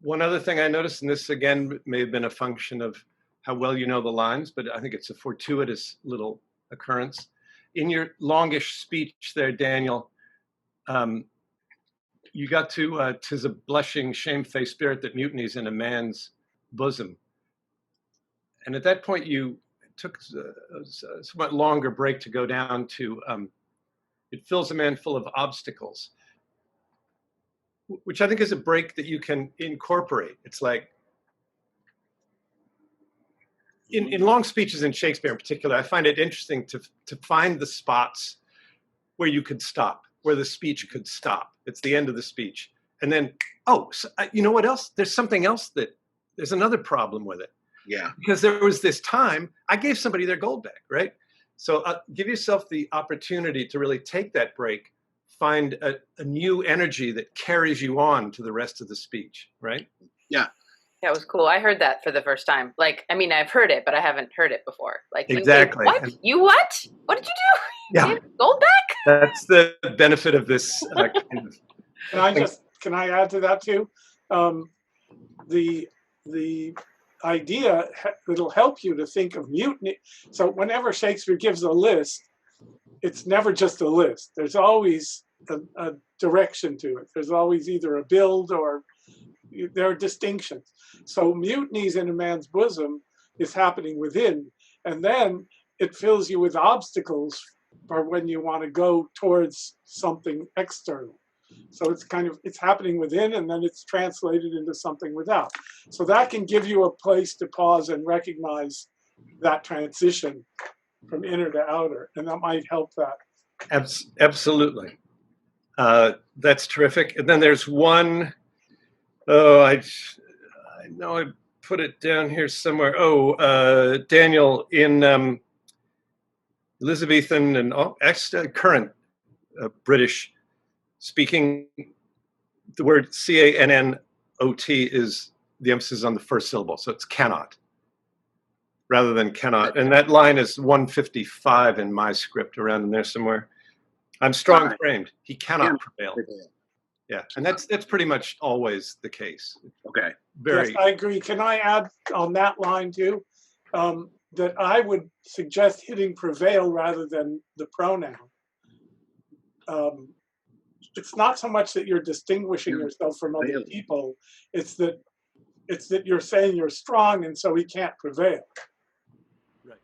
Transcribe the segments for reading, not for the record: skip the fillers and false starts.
One other thing I noticed, and this again may have been a function of how well you know the lines, but I think it's a fortuitous little occurrence. In your longish speech there, Daniel, um, you got to "'tis a blushing, shamefaced spirit that mutinies in a man's bosom," and at that point you took a somewhat longer break to go down to "it fills a man full of obstacles," which I think is a break that you can incorporate. It's like in long speeches in Shakespeare in particular, I find it interesting to find the spots where you could stop, where the speech could stop. It's the end of the speech. And then, oh, so, you know what else? There's something else there's another problem with it. Yeah. Because there was this time, I gave somebody their gold back, right? So give yourself the opportunity to really take that break, find a new energy that carries you on to the rest of the speech, right? Yeah. That was cool. I heard that for the first time. Like, I mean, I've heard it, but I haven't heard it before. Like, exactly. What? You what? What did you do? Yeah. You gave gold back? That's the benefit of this kind of. Can I add to that too? The idea, it'll help you to think of mutiny. So whenever Shakespeare gives a list, it's never just a list. There's always a direction to it. There's always either a build or there are distinctions. So mutinies in a man's bosom is happening within, and then it fills you with obstacles for when you want to go towards something external. So it's happening within, and then it's translated into something without. So that can give you a place to pause and recognize that transition from inner to outer, and that might help that. Absolutely. That's terrific. And then there's one, I know I put it down here somewhere. Daniel, in Elizabethan and current British speaking, the word CANNOT is the emphasis on the first syllable. So it's cannot rather than cannot. And that line is 155 in my script, around in there somewhere. I'm strong framed. He cannot prevail. Yeah, and that's pretty much always the case. Okay. Yes, I agree. Can I add on that line too? That I would suggest hitting prevail rather than the pronoun. It's not so much that you're distinguishing yourself from other people. It's that you're saying you're strong, and so he can't prevail. Right.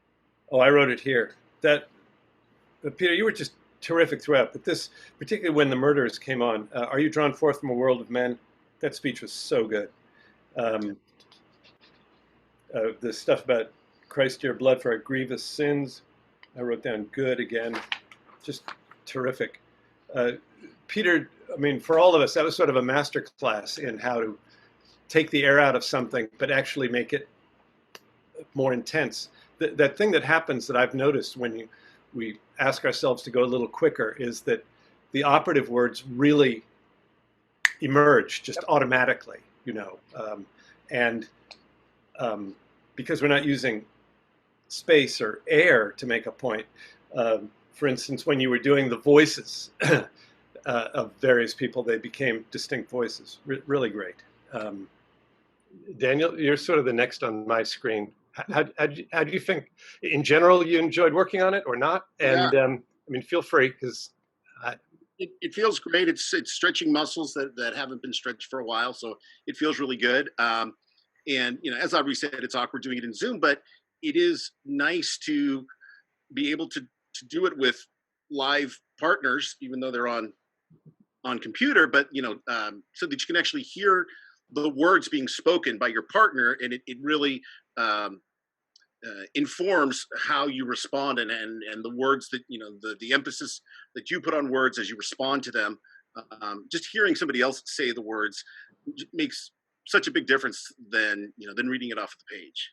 Oh, I wrote it here. Peter, you were just terrific throughout, but this, particularly when the murderers came on, "Are you drawn forth from a world of men?" That speech was so good. The stuff about Christ your blood for our grievous sins, I wrote down good again, just terrific. Peter, I mean, for all of us, that was sort of a master class in how to take the air out of something, but actually make it more intense. That thing that happens that I've noticed when we ask ourselves to go a little quicker is that the operative words really emerge just automatically, because we're not using space or air to make a point. For instance, when you were doing the voices of various people, they became distinct voices. Really great. Daniel, you're sort of the next on my screen. How do you think, in general, you enjoyed working on it or not? And I mean, feel free, because it feels great. It's stretching muscles that haven't been stretched for a while, so it feels really good. And as Aubrey said, it's awkward doing it in Zoom, but it is nice to be able to do it with live partners, even though they're on computer. But so that you can actually hear the words being spoken by your partner, and it really informs how you respond and the words that the emphasis that you put on words as you respond to them. Just hearing somebody else say the words makes such a big difference than reading it off the page.